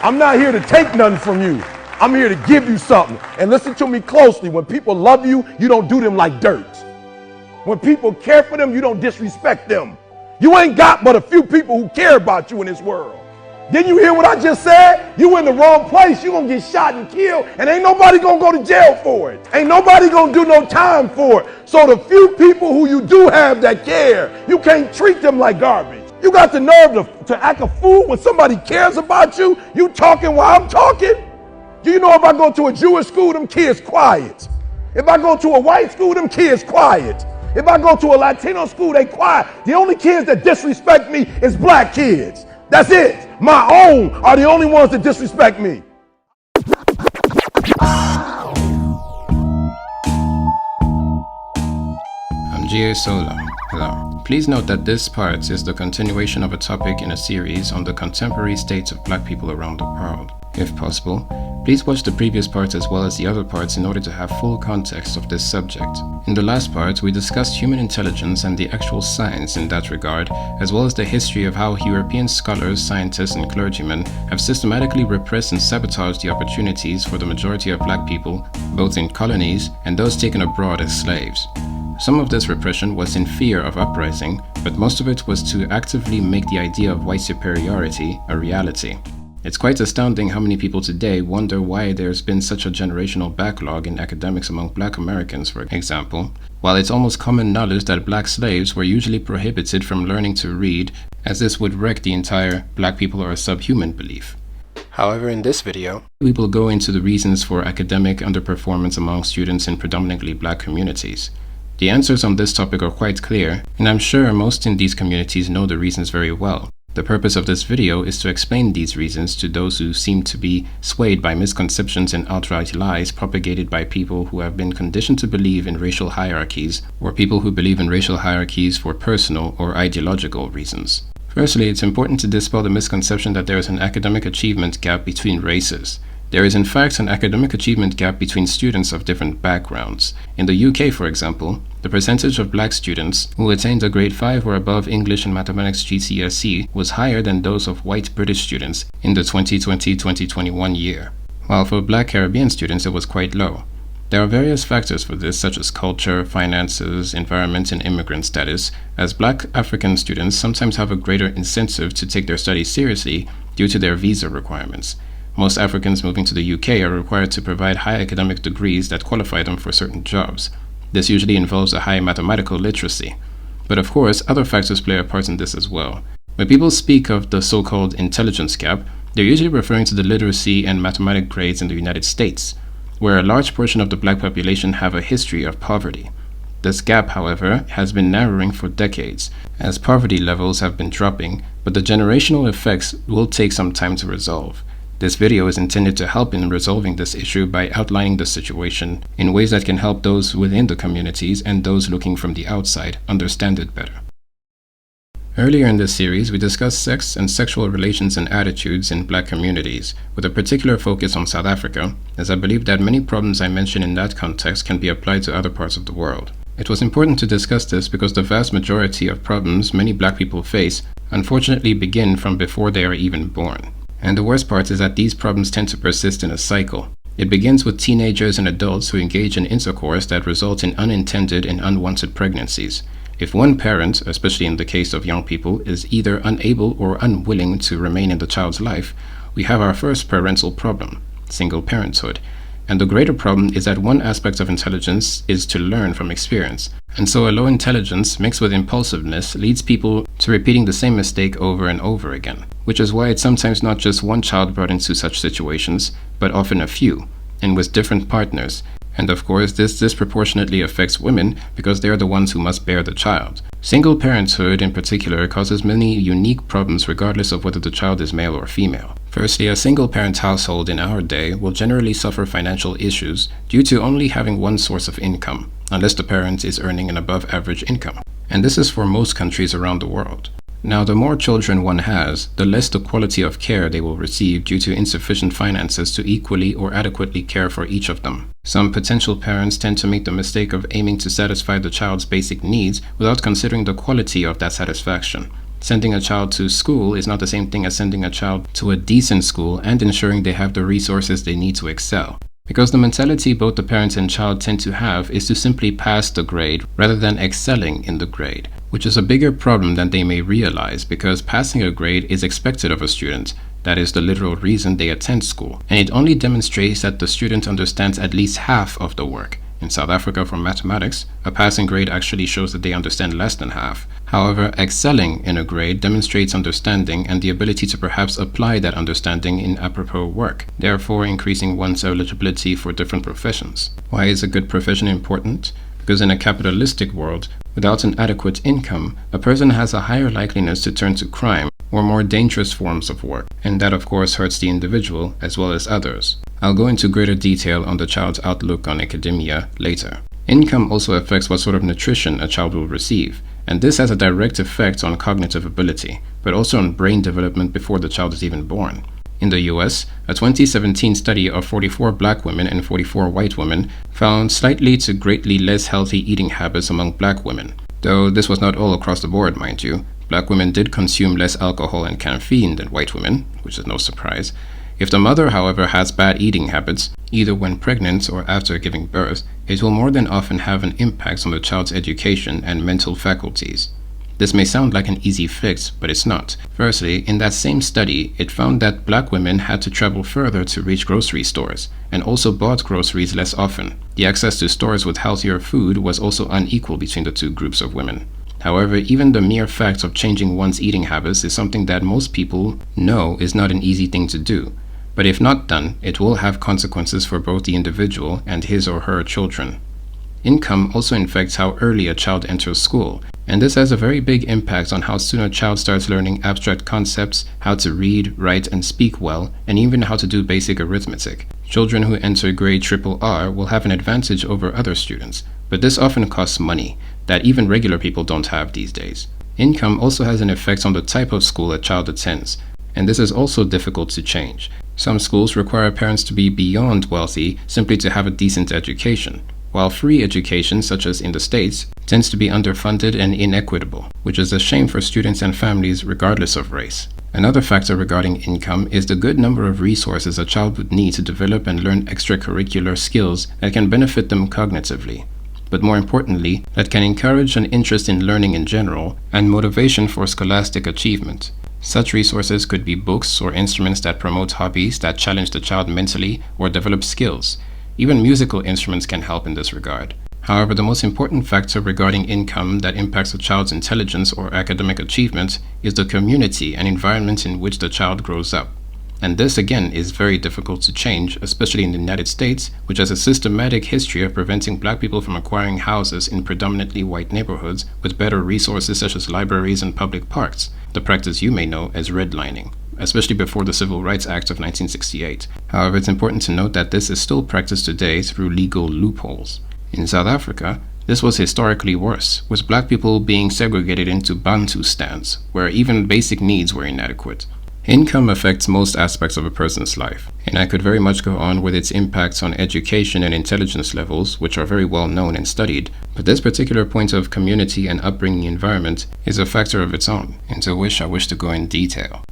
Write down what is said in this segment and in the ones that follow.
I'm not here to take nothing from you. I'm here to give you something. And listen to me closely. When people love you, you don't do them like dirt. When people care for them, you don't disrespect them. You ain't got but a few people who care about you in this world. Didn't you hear what I just said? You in the wrong place. You're going to get shot and killed, and ain't nobody going to go to jail for it. Ain't nobody going to do no time for it. So the few people who you do have that care, you can't treat them like garbage. You got the nerve to act a fool when somebody cares about you. You talking while I'm talking. Do you know if I go to a Jewish school, them kids quiet. If I go to a white school, them kids quiet. If I go to a Latino school, they quiet. The only kids that disrespect me is black kids. That's it. My own are the only ones that disrespect me. I'm G.A. Sola. Hello. Please note that this part is the continuation of a topic in a series on the contemporary states of black people around the world. If possible, please watch the previous parts as well as the other parts in order to have full context of this subject. In the last part, we discussed human intelligence and the actual science in that regard, as well as the history of how European scholars, scientists, and clergymen have systematically repressed and sabotaged the opportunities for the majority of black people, both in colonies and those taken abroad as slaves. Some of this repression was in fear of uprising, but most of it was to actively make the idea of white superiority a reality. It's quite astounding how many people today wonder why there's been such a generational backlog in academics among black Americans, for example, while it's almost common knowledge that black slaves were usually prohibited from learning to read, as this would wreck the entire black people are subhuman belief. However, in this video, we will go into the reasons for academic underperformance among students in predominantly black communities. The answers on this topic are quite clear, and I'm sure most in these communities know the reasons very well. The purpose of this video is to explain these reasons to those who seem to be swayed by misconceptions and outright lies propagated by people who have been conditioned to believe in racial hierarchies, or people who believe in racial hierarchies for personal or ideological reasons. Firstly, it's important to dispel the misconception that there is an academic achievement gap between races. There is in fact an academic achievement gap between students of different backgrounds. In the UK, for example, the percentage of black students who attained a grade 5 or above English and Mathematics GCSE was higher than those of white British students in the 2020-2021 year, while for black Caribbean students it was quite low. There are various factors for this, such as culture, finances, environment, and immigrant status, as black African students sometimes have a greater incentive to take their studies seriously due to their visa requirements. Most Africans moving to the UK are required to provide high academic degrees that qualify them for certain jobs. This usually involves a high mathematical literacy. But of course, other factors play a part in this as well. When people speak of the so-called intelligence gap, they're usually referring to the literacy and mathematics grades in the United States, where a large portion of the black population have a history of poverty. This gap, however, has been narrowing for decades, as poverty levels have been dropping, but the generational effects will take some time to resolve. This video is intended to help in resolving this issue by outlining the situation in ways that can help those within the communities and those looking from the outside understand it better. Earlier in this series, we discussed sex and sexual relations and attitudes in black communities, with a particular focus on South Africa, as I believe that many problems I mentioned in that context can be applied to other parts of the world. It was important to discuss this because the vast majority of problems many black people face unfortunately begin from before they are even born. And the worst part is that these problems tend to persist in a cycle. It begins with teenagers and adults who engage in intercourse that results in unintended and unwanted pregnancies. If one parent, especially in the case of young people, is either unable or unwilling to remain in the child's life, we have our first parental problem, single parenthood. And the greater problem is that one aspect of intelligence is to learn from experience. And so a low intelligence mixed with impulsiveness leads people to repeating the same mistake over and over again, which is why it's sometimes not just one child brought into such situations, but often a few, and with different partners. And of course, this disproportionately affects women because they are the ones who must bear the child. Single parenthood in particular causes many unique problems regardless of whether the child is male or female. Firstly, a single-parent household in our day will generally suffer financial issues due to only having one source of income, unless the parent is earning an above-average income. And this is for most countries around the world. Now, the more children one has, the less the quality of care they will receive due to insufficient finances to equally or adequately care for each of them. Some potential parents tend to make the mistake of aiming to satisfy the child's basic needs without considering the quality of that satisfaction. Sending a child to school is not the same thing as sending a child to a decent school and ensuring they have the resources they need to excel. Because the mentality both the parent and child tend to have is to simply pass the grade rather than excelling in the grade, which is a bigger problem than they may realize, because passing a grade is expected of a student. That is the literal reason they attend school, and it only demonstrates that the student understands at least half of the work. In South Africa, for mathematics, a passing grade actually shows that they understand less than half. However, excelling in a grade demonstrates understanding and the ability to perhaps apply that understanding in apropos work, therefore increasing one's eligibility for different professions. Why is a good profession important? Because in a capitalistic world, without an adequate income, a person has a higher likeliness to turn to crime or more dangerous forms of work, and that of course hurts the individual as well as others. I'll go into greater detail on the child's outlook on academia later. Income also affects what sort of nutrition a child will receive, and this has a direct effect on cognitive ability, but also on brain development before the child is even born. In the US, a 2017 study of 44 black women and 44 white women found slightly to greatly less healthy eating habits among black women. Though this was not all across the board, mind you. Black women did consume less alcohol and caffeine than white women, which is no surprise. If the mother, however, has bad eating habits, either when pregnant or after giving birth, it will more than often have an impact on the child's education and mental faculties. This may sound like an easy fix, but it's not. Firstly, in that same study, it found that black women had to travel further to reach grocery stores, and also bought groceries less often. The access to stores with healthier food was also unequal between the two groups of women. However, even the mere fact of changing one's eating habits is something that most people know is not an easy thing to do. But if not done, it will have consequences for both the individual and his or her children. Income also affects how early a child enters school, and this has a very big impact on how soon a child starts learning abstract concepts, how to read, write, and speak well, and even how to do basic arithmetic. Children who enter grade RRR will have an advantage over other students, but this often costs money that even regular people don't have these days. Income also has an effect on the type of school a child attends, and this is also difficult to change. Some schools require parents to be beyond wealthy simply to have a decent education, while free education, such as in the States, tends to be underfunded and inequitable, which is a shame for students and families regardless of race. Another factor regarding income is the good number of resources a child would need to develop and learn extracurricular skills that can benefit them cognitively, but more importantly, that can encourage an interest in learning in general and motivation for scholastic achievement. Such resources could be books or instruments that promote hobbies that challenge the child mentally or develop skills. Even musical instruments can help in this regard. However, the most important factor regarding income that impacts a child's intelligence or academic achievement is the community and environment in which the child grows up. And this again is very difficult to change, especially in the United States, which has a systematic history of preventing black people from acquiring houses in predominantly white neighborhoods with better resources such as libraries and public parks, the practice you may know as redlining, especially before the Civil Rights Act of 1968. However, it's important to note that this is still practiced today through legal loopholes. In South Africa, this was historically worse, with black people being segregated into Bantustans, where even basic needs were inadequate. Income affects most aspects of a person's life, and I could very much go on with its impacts on education and intelligence levels, which are very well known and studied, but this particular point of community and upbringing environment is a factor of its own, into which I wish to go in detail.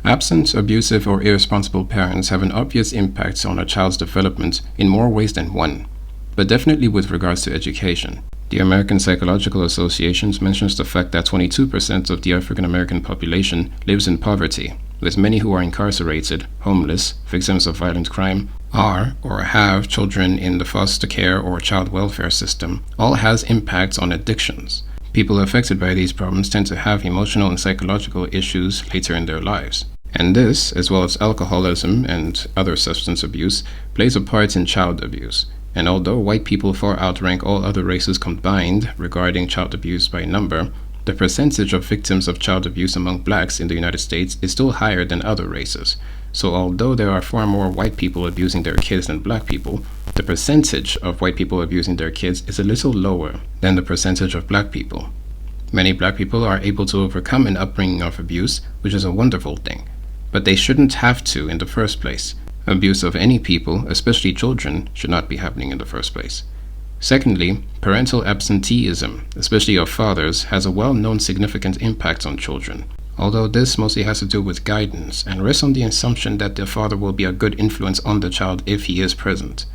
Absent, abusive, or irresponsible parents have an obvious impact on a child's development in more ways than one, but definitely with regards to education. The American Psychological Association mentions the fact that 22% of the African American population lives in poverty, with many who are incarcerated, homeless, victims of violent crime, are or have children in the foster care or child welfare system, all has impacts on addictions. People affected by these problems tend to have emotional and psychological issues later in their lives. And this, as well as alcoholism and other substance abuse, plays a part in child abuse. And although white people far outrank all other races combined regarding child abuse by number, the percentage of victims of child abuse among blacks in the United States is still higher than other races. So although there are far more white people abusing their kids than black people, the percentage of white people abusing their kids is a little lower than the percentage of black people. Many black people are able to overcome an upbringing of abuse, which is a wonderful thing, but they shouldn't have to in the first place. Abuse of any people, especially children, should not be happening in the first place. Secondly, parental absenteeism, especially of fathers, has a well-known significant impact on children. Although this mostly has to do with guidance and rests on the assumption that the father will be a good influence on the child if he is present.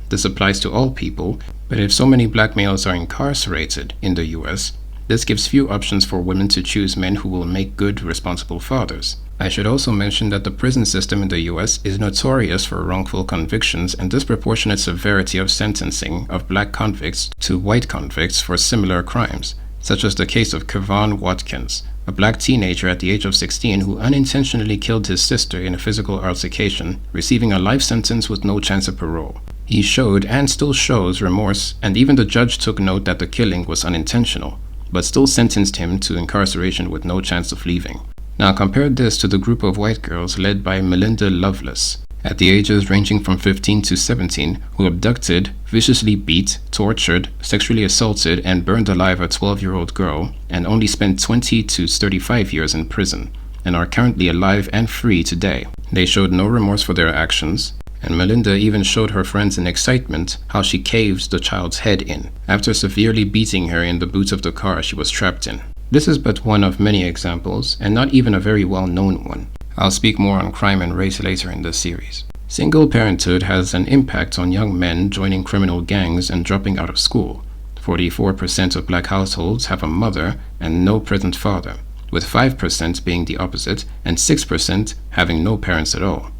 This applies to all people, but if so many black males are incarcerated in the US, this gives few options for women to choose men who will make good, responsible fathers. I should also mention that the prison system in the US is notorious for wrongful convictions and disproportionate severity of sentencing of black convicts to white convicts for similar crimes, such as the case of Kevon Watkins, a black teenager at the age of 16 who unintentionally killed his sister in a physical altercation, receiving a life sentence with no chance of parole. He showed and still shows remorse, and even the judge took note that the killing was unintentional, but still sentenced him to incarceration with no chance of leaving. Now compare this to the group of white girls led by Melinda Loveless, at the ages ranging from 15 to 17, who abducted, viciously beat, tortured, sexually assaulted, and burned alive a 12-year-old girl, and only spent 20 to 35 years in prison, and are currently alive and free today. They showed no remorse for their actions, and Melinda even showed her friends in excitement how she caved the child's head in, after severely beating her in the boot of the car she was trapped in. This is but one of many examples, and not even a very well-known one. I'll speak more on crime and race later in this series. Single parenthood has an impact on young men joining criminal gangs and dropping out of school. 44% of black households have a mother and no present father, with 5% being the opposite and 6% having no parents at all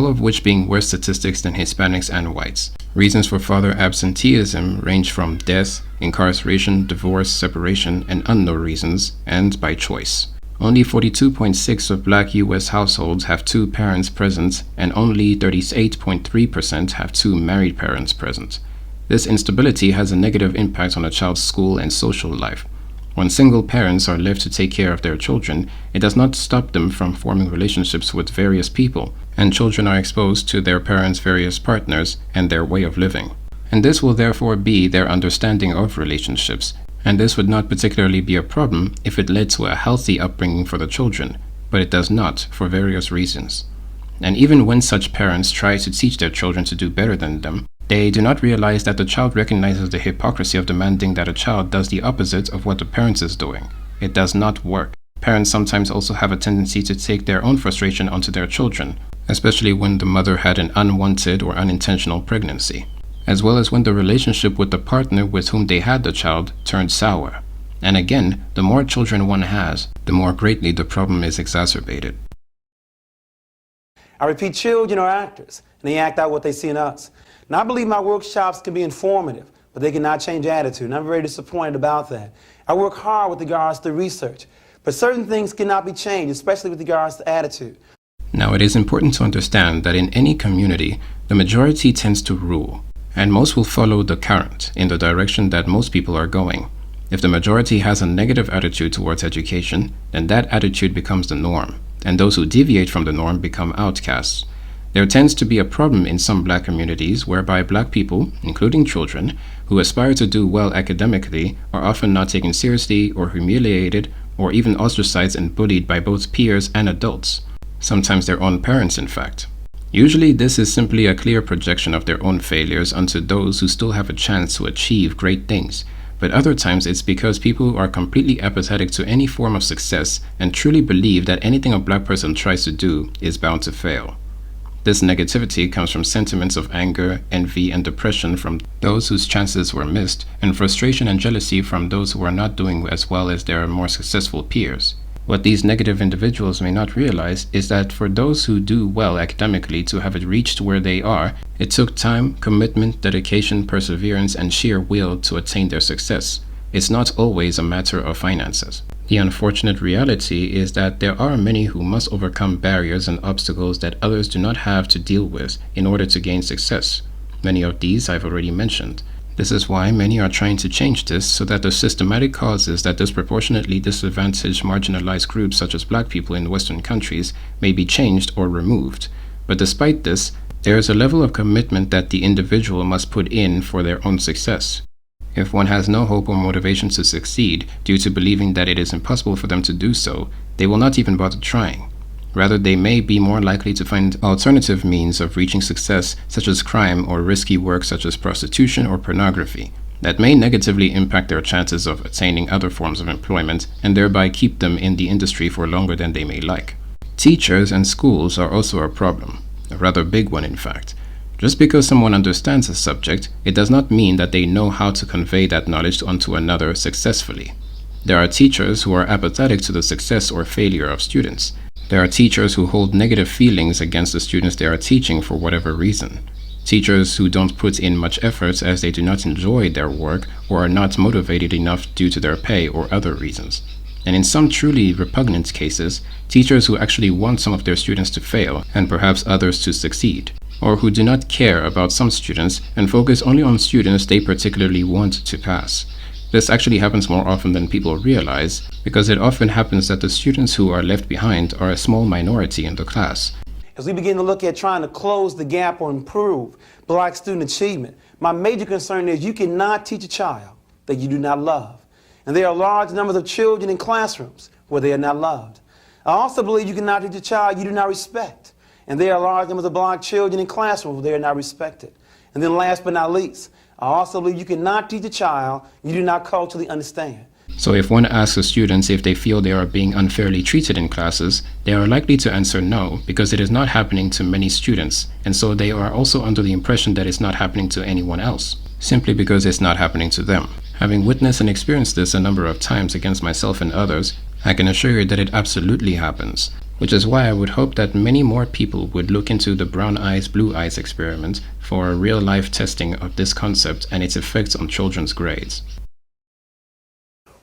of which being worse statistics than Hispanics and whites. Reasons for father absenteeism range from death, incarceration, divorce, separation, and unknown reasons, and by choice. Only 42.6% of black US households have two parents present, and only 38.3% have two married parents present. This instability has a negative impact on a child's school and social life. When single parents are left to take care of their children, it does not stop them from forming relationships with various people, and children are exposed to their parents' various partners and their way of living. And this will therefore be their understanding of relationships, and this would not particularly be a problem if it led to a healthy upbringing for the children, but it does not for various reasons. And even when such parents try to teach their children to do better than them, they do not realize that the child recognizes the hypocrisy of demanding that a child does the opposite of what the parent is doing. It does not work. Parents sometimes also have a tendency to take their own frustration onto their children, especially when the mother had an unwanted or unintentional pregnancy, as well as when the relationship with the partner with whom they had the child turned sour. And again, the more children one has, the more greatly the problem is exacerbated. I repeat, children are actors, and they act out what they see in us. Now, I believe my workshops can be informative, but they cannot change attitude, and I'm very disappointed about that. I work hard with regards to research, but certain things cannot be changed, especially with regards to attitude. Now, it is important to understand that in any community, the majority tends to rule, and most will follow the current in the direction that most people are going. If the majority has a negative attitude towards education, then that attitude becomes the norm, and those who deviate from the norm become outcasts. There tends to be a problem in some black communities whereby black people, including children, who aspire to do well academically are often not taken seriously or humiliated or even ostracized and bullied by both peers and adults, sometimes their own parents in fact. Usually this is simply a clear projection of their own failures onto those who still have a chance to achieve great things, but other times it's because people are completely apathetic to any form of success and truly believe that anything a black person tries to do is bound to fail. This negativity comes from sentiments of anger, envy, and depression from those whose chances were missed, and frustration and jealousy from those who are not doing as well as their more successful peers. What these negative individuals may not realize is that for those who do well academically to have it reached where they are, it took time, commitment, dedication, perseverance, and sheer will to attain their success. It's not always a matter of finances. The unfortunate reality is that there are many who must overcome barriers and obstacles that others do not have to deal with in order to gain success. Many of these I've already mentioned. This is why many are trying to change this so that the systematic causes that disproportionately disadvantage marginalized groups such as black people in Western countries may be changed or removed. But despite this, there is a level of commitment that the individual must put in for their own success. If one has no hope or motivation to succeed due to believing that it is impossible for them to do so, they will not even bother trying. Rather, they may be more likely to find alternative means of reaching success, such as crime or risky work such as prostitution or pornography. that may negatively impact their chances of attaining other forms of employment and thereby keep them in the industry for longer than they may like. Teachers and schools are also a problem, a rather big one in fact. Just because someone understands a subject, it does not mean that they know how to convey that knowledge onto another successfully. There are teachers who are apathetic to the success or failure of students. There are teachers who hold negative feelings against the students they are teaching for whatever reason. Teachers who don't put in much effort as they do not enjoy their work or are not motivated enough due to their pay or other reasons. And in some truly repugnant cases, teachers who actually want some of their students to fail and perhaps others to succeed, or who do not care about some students and focus only on students they particularly want to pass. This actually happens more often than people realize, because it often happens that the students who are left behind are a small minority in the class. As we begin to look at trying to close the gap or improve Black student achievement, my major concern is you cannot teach a child that you do not love. And there are large numbers of children in classrooms where they are not loved. I also believe you cannot teach a child you do not respect. And there are large numbers of Black children in classrooms where they are not respected. And then last but not least, I also believe you cannot teach a child you do not culturally understand. So if one asks the students if they feel they are being unfairly treated in classes, they are likely to answer no, because it is not happening to many students, and so they are also under the impression that it's not happening to anyone else, simply because it's not happening to them. Having witnessed and experienced this a number of times against myself and others, I can assure you that it absolutely happens, which is why I would hope that many more people would look into the brown eyes, blue eyes experiment for a real-life testing of this concept and its effects on children's grades.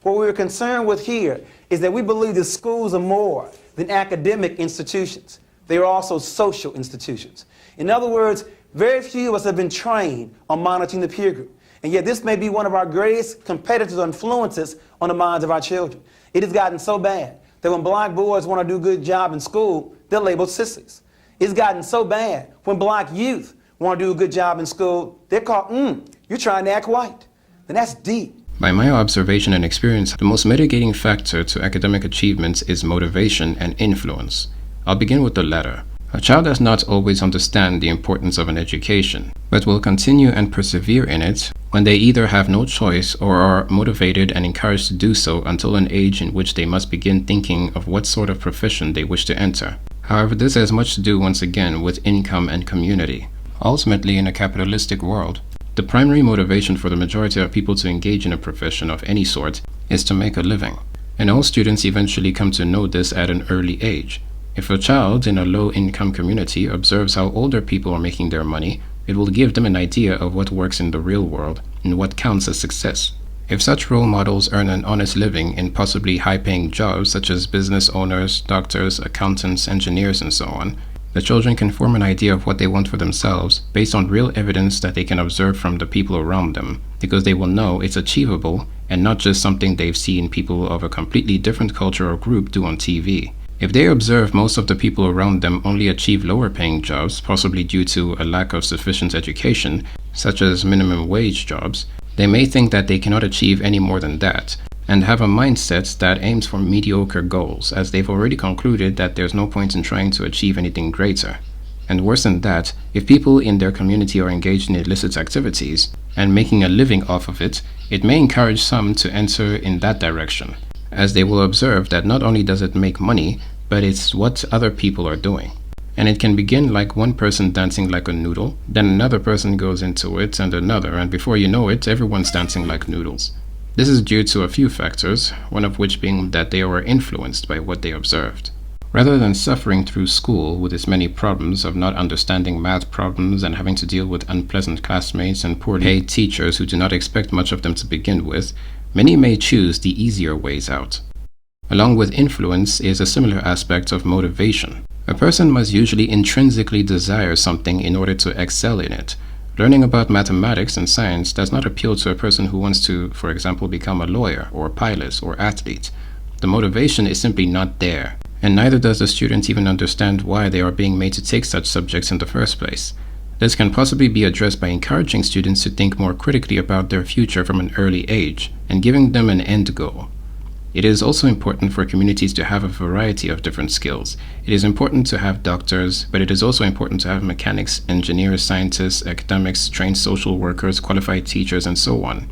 What we're concerned with here is that we believe that schools are more than academic institutions. They are also social institutions. In other words, very few of us have been trained on monitoring the peer group. And yet this may be one of our greatest competitors or influences on the minds of our children. It has gotten so bad that when Black boys want to do a good job in school, they're labeled sissies. It's gotten so bad when Black youth want to do a good job in school, they're called, you're trying to act white. And that's deep. By my observation and experience, the most mitigating factor to academic achievements is motivation and influence. I'll begin with the latter. A child does not always understand the importance of an education, but will continue and persevere in it when they either have no choice or are motivated and encouraged to do so until an age in which they must begin thinking of what sort of profession they wish to enter. However, this has much to do once again with income and community. Ultimately, in a capitalistic world, the primary motivation for the majority of people to engage in a profession of any sort is to make a living, and all students eventually come to know this at an early age. If a child in a low-income community observes how older people are making their money, it will give them an idea of what works in the real world and what counts as success. If such role models earn an honest living in possibly high-paying jobs such as business owners, doctors, accountants, engineers, and so on, the children can form an idea of what they want for themselves based on real evidence that they can observe from the people around them, because they will know it's achievable and not just something they've seen people of a completely different culture or group do on TV. If they observe most of the people around them only achieve lower paying jobs, possibly due to a lack of sufficient education, such as minimum wage jobs, they may think that they cannot achieve any more than that, and have a mindset that aims for mediocre goals, as they've already concluded that there's no point in trying to achieve anything greater. And worse than that, if people in their community are engaged in illicit activities and making a living off of it, it may encourage some to enter in that direction, as they will observe that not only does it make money, but it's what other people are doing. And it can begin like one person dancing like a noodle, then another person goes into it and another, and before you know it, everyone's dancing like noodles. This is due to a few factors, one of which being that they were influenced by what they observed. Rather than suffering through school with its many problems of not understanding math problems and having to deal with unpleasant classmates and poorly paid teachers who do not expect much of them to begin with, many may choose the easier ways out. Along with influence is a similar aspect of motivation. A person must usually intrinsically desire something in order to excel in it. Learning about mathematics and science does not appeal to a person who wants to, for example, become a lawyer or a pilot or athlete. The motivation is simply not there, and neither does the student even understand why they are being made to take such subjects in the first place. This can possibly be addressed by encouraging students to think more critically about their future from an early age and giving them an end goal. It is also important for communities to have a variety of different skills. It is important to have doctors, but it is also important to have mechanics, engineers, scientists, academics, trained social workers, qualified teachers, and so on.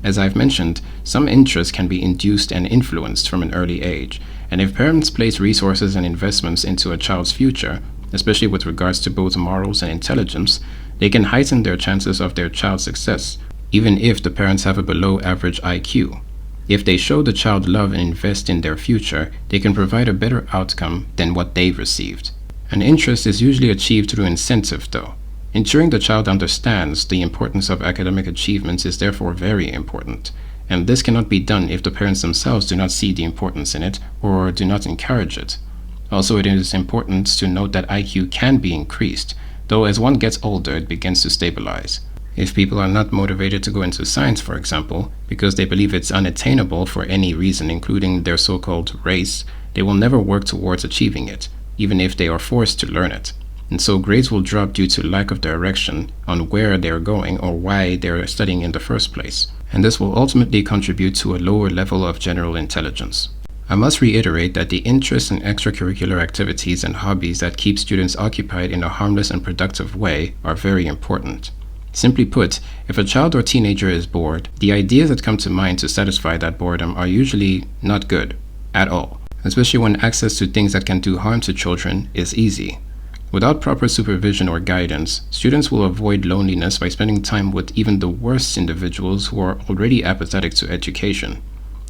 As I've mentioned, some interests can be induced and influenced from an early age, and if parents place resources and investments into a child's future, especially with regards to both morals and intelligence, they can heighten their chances of their child's success, even if the parents have a below average IQ. If they show the child love and invest in their future, they can provide a better outcome than what they've received. An interest is usually achieved through incentive, though. Ensuring the child understands the importance of academic achievements is therefore very important, and this cannot be done if the parents themselves do not see the importance in it or do not encourage it. Also, it is important to note that IQ can be increased, though as one gets older it begins to stabilize. If people are not motivated to go into science, for example, because they believe it's unattainable for any reason, including their so-called race, they will never work towards achieving it, even if they are forced to learn it. And so grades will drop due to lack of direction on where they're going or why they're studying in the first place. And this will ultimately contribute to a lower level of general intelligence. I must reiterate that the interests and extracurricular activities and hobbies that keep students occupied in a harmless and productive way are very important. Simply put, if a child or teenager is bored, the ideas that come to mind to satisfy that boredom are usually not good at all, especially when access to things that can do harm to children is easy. Without proper supervision or guidance, students will avoid loneliness by spending time with even the worst individuals who are already apathetic to education.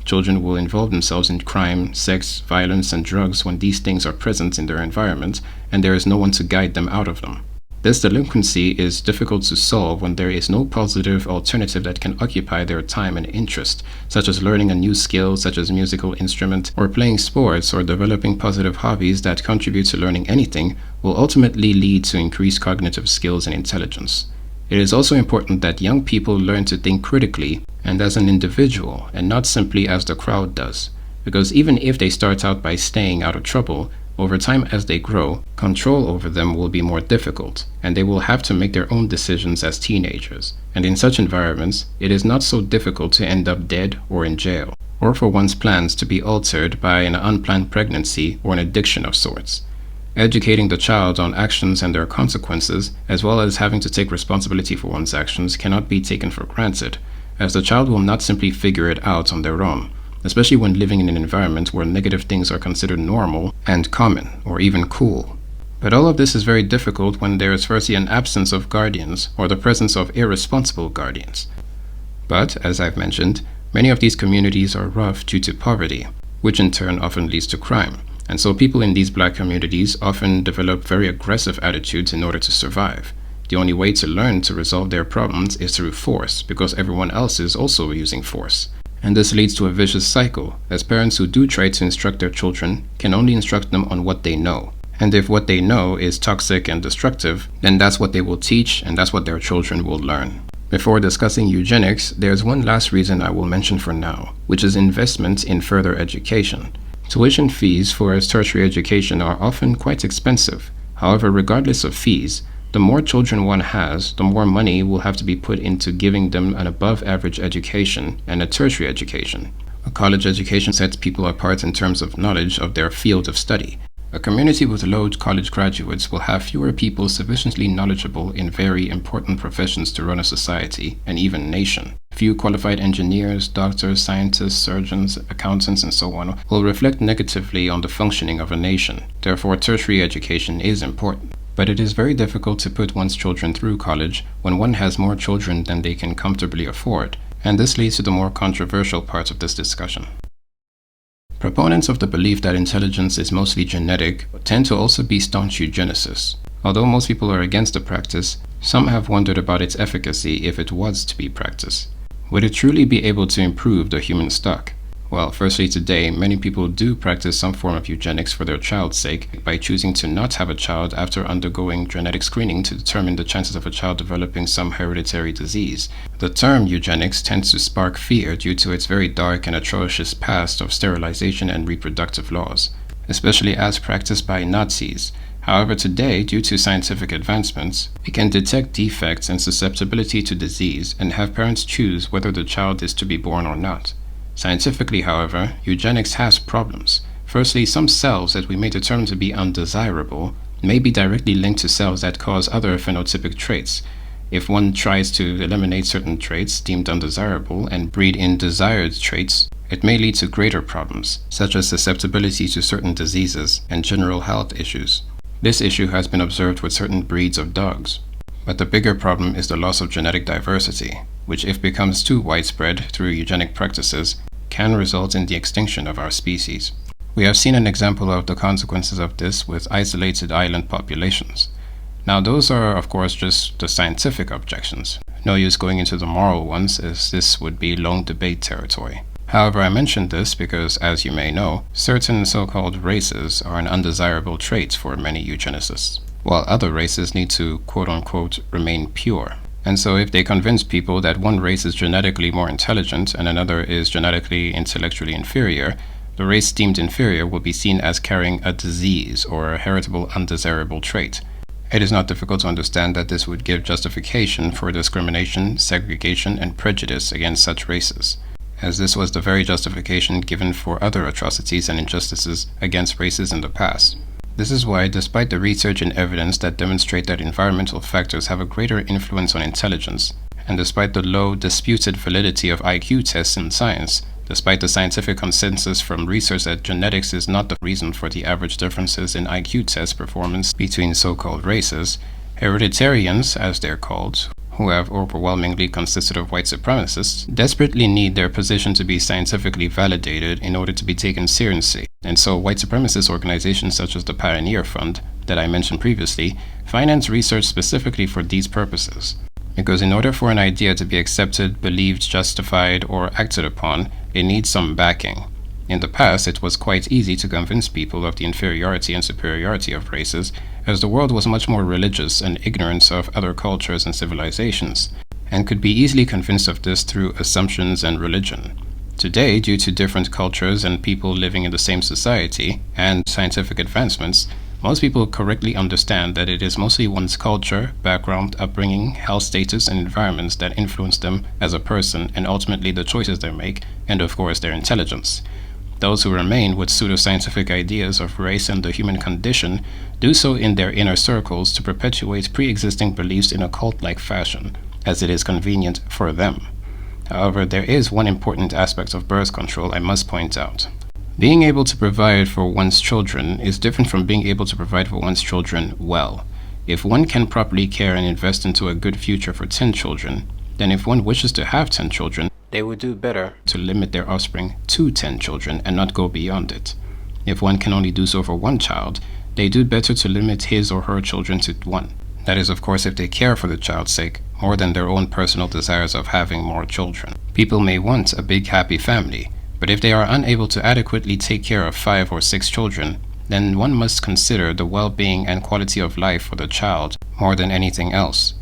Children will involve themselves in crime, sex, violence, and drugs when these things are present in their environment and there is no one to guide them out of them. This delinquency is difficult to solve when there is no positive alternative that can occupy their time and interest, such as learning a new skill such as musical instrument, or playing sports, or developing positive hobbies that contribute to learning anything will ultimately lead to increased cognitive skills and intelligence. It is also important that young people learn to think critically and as an individual and not simply as the crowd does, because even if they start out by staying out of trouble, over time as they grow, control over them will be more difficult, and they will have to make their own decisions as teenagers. And in such environments, it is not so difficult to end up dead or in jail, or for one's plans to be altered by an unplanned pregnancy or an addiction of sorts. Educating the child on actions and their consequences, as well as having to take responsibility for one's actions, cannot be taken for granted, as the child will not simply figure it out on their own, especially when living in an environment where negative things are considered normal and common, or even cool. But all of this is very difficult when there is firstly an absence of guardians or the presence of irresponsible guardians. But, as I've mentioned, many of these communities are rough due to poverty, which in turn often leads to crime. And so people in these black communities often develop very aggressive attitudes in order to survive. The only way to learn to resolve their problems is through force, because everyone else is also using force. And this leads to a vicious cycle, as parents who do try to instruct their children can only instruct them on what they know. And if what they know is toxic and destructive, then that's what they will teach and that's what their children will learn. Before discussing eugenics, there's one last reason I will mention for now, which is investment in further education. Tuition fees for tertiary education are often quite expensive. However, regardless of fees, the more children one has, the more money will have to be put into giving them an above-average education and a tertiary education. A college education sets people apart in terms of knowledge of their field of study. A community with low college graduates will have fewer people sufficiently knowledgeable in very important professions to run a society and even nation. Few qualified engineers, doctors, scientists, surgeons, accountants, and so on will reflect negatively on the functioning of a nation. Therefore, tertiary education is important. But it is very difficult to put one's children through college when one has more children than they can comfortably afford, and this leads to the more controversial parts of this discussion. Proponents of the belief that intelligence is mostly genetic tend to also be staunch eugenicists. Although most people are against the practice, some have wondered about its efficacy if it was to be practiced. Would it truly be able to improve the human stock? Well, firstly, today, many people do practice some form of eugenics for their child's sake by choosing to not have a child after undergoing genetic screening to determine the chances of a child developing some hereditary disease. The term eugenics tends to spark fear due to its very dark and atrocious past of sterilization and reproductive laws, especially as practiced by Nazis. However, today, due to scientific advancements, we can detect defects and susceptibility to disease and have parents choose whether the child is to be born or not. Scientifically, however, eugenics has problems. Firstly, some cells that we may determine to be undesirable may be directly linked to cells that cause other phenotypic traits, If one tries to eliminate certain traits deemed undesirable and breed in desired traits, it may lead to greater problems, such as susceptibility to certain diseases and general health issues. This issue has been observed with certain breeds of dogs. But the bigger problem is the loss of genetic diversity, which, if becomes too widespread through eugenic practices, can result in the extinction of our species. We have seen an example of the consequences of this with isolated island populations. Now, those are, of course, just the scientific objections. No use going into the moral ones, as this would be long debate territory. However, I mention this because, as you may know, certain so-called races are an undesirable trait for many eugenicists, while other races need to, quote-unquote, remain pure. And so if they convince people that one race is genetically more intelligent and another is genetically intellectually inferior, the race deemed inferior will be seen as carrying a disease or a heritable undesirable trait. It is not difficult to understand that this would give justification for discrimination, segregation, and prejudice against such races, as this was the very justification given for other atrocities and injustices against races in the past. This is why, despite the research and evidence that demonstrate that environmental factors have a greater influence on intelligence, and despite the low, disputed validity of IQ tests in science, despite the scientific consensus from research that genetics is not the reason for the average differences in IQ test performance between so-called races, hereditarians, as they're called, who have overwhelmingly consisted of white supremacists, desperately need their position to be scientifically validated in order to be taken seriously. And so white supremacist organizations such as the Pioneer Fund, that I mentioned previously, finance research specifically for these purposes. Because in order for an idea to be accepted, believed, justified, or acted upon, it needs some backing. In the past, it was quite easy to convince people of the inferiority and superiority of races, as the world was much more religious and ignorant of other cultures and civilizations, and could be easily convinced of this through assumptions and religion. Today, due to different cultures and people living in the same society, and scientific advancements, most people correctly understand that it is mostly one's culture, background, upbringing, health status, and environments that influence them as a person, and ultimately the choices they make, and of course their intelligence. Those who remain with pseudoscientific ideas of race and the human condition do so in their inner circles to perpetuate pre-existing beliefs in a cult-like fashion, as it is convenient for them. However, there is one important aspect of birth control I must point out. Being able to provide for one's children is different from being able to provide for one's children well. If one can properly care and invest into a good future for 10 children, then if one wishes to have 10 children, they would do better to limit their offspring to 10 children and not go beyond it. If one can only do so for one child, they do better to limit his or her children to one. That is, of course, if they care for the child's sake more than their own personal desires of having more children. People may want a big happy family, but if they are unable to adequately take care of 5 or 6 children, then one must consider the well-being and quality of life for the child more than anything else.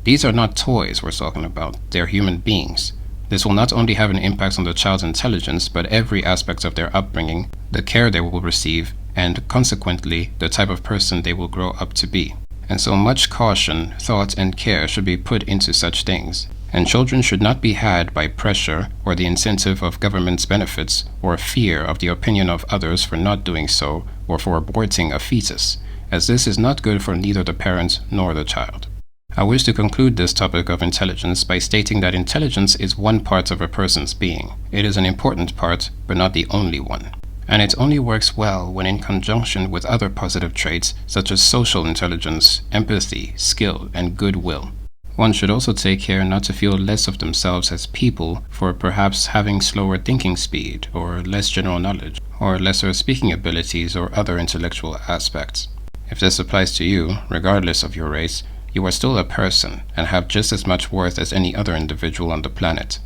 These are not toys we're talking about, they're human beings. This will not only have an impact on the child's intelligence, but every aspect of their upbringing, the care they will receive, and consequently, the type of person they will grow up to be. And so much caution, thought, and care should be put into such things. And children should not be had by pressure or the incentive of government's benefits or fear of the opinion of others for not doing so or for aborting a fetus, as this is not good for neither the parent nor the child. I wish to conclude this topic of intelligence by stating that intelligence is one part of a person's being. It is an important part, but not the only one. And it only works well when in conjunction with other positive traits such as social intelligence, empathy, skill, and goodwill. One should also take care not to feel less of themselves as people for perhaps having slower thinking speed, or less general knowledge, or lesser speaking abilities or other intellectual aspects. If this applies to you, regardless of your race, you are still a person and have just as much worth as any other individual on the planet.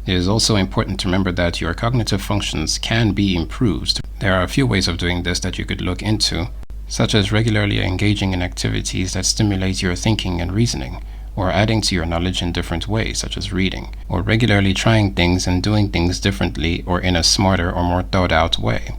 It is also important to remember that your cognitive functions can be improved. There are a few ways of doing this that you could look into, such as regularly engaging in activities that stimulate your thinking and reasoning, or adding to your knowledge in different ways, such as reading, or regularly trying things and doing things differently or in a smarter or more thought-out way.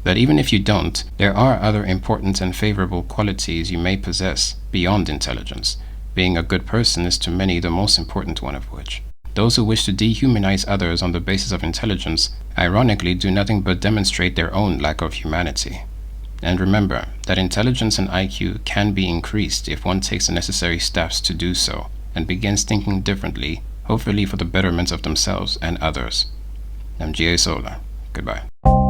But even if you don't, there are other important and favorable qualities you may possess beyond intelligence. Being a good person is to many the most important one of which. Those who wish to dehumanize others on the basis of intelligence, ironically, do nothing but demonstrate their own lack of humanity. And remember that intelligence and IQ can be increased if one takes the necessary steps to do so, and begins thinking differently, hopefully for the betterment of themselves and others. I'm G.A. Solar. Goodbye.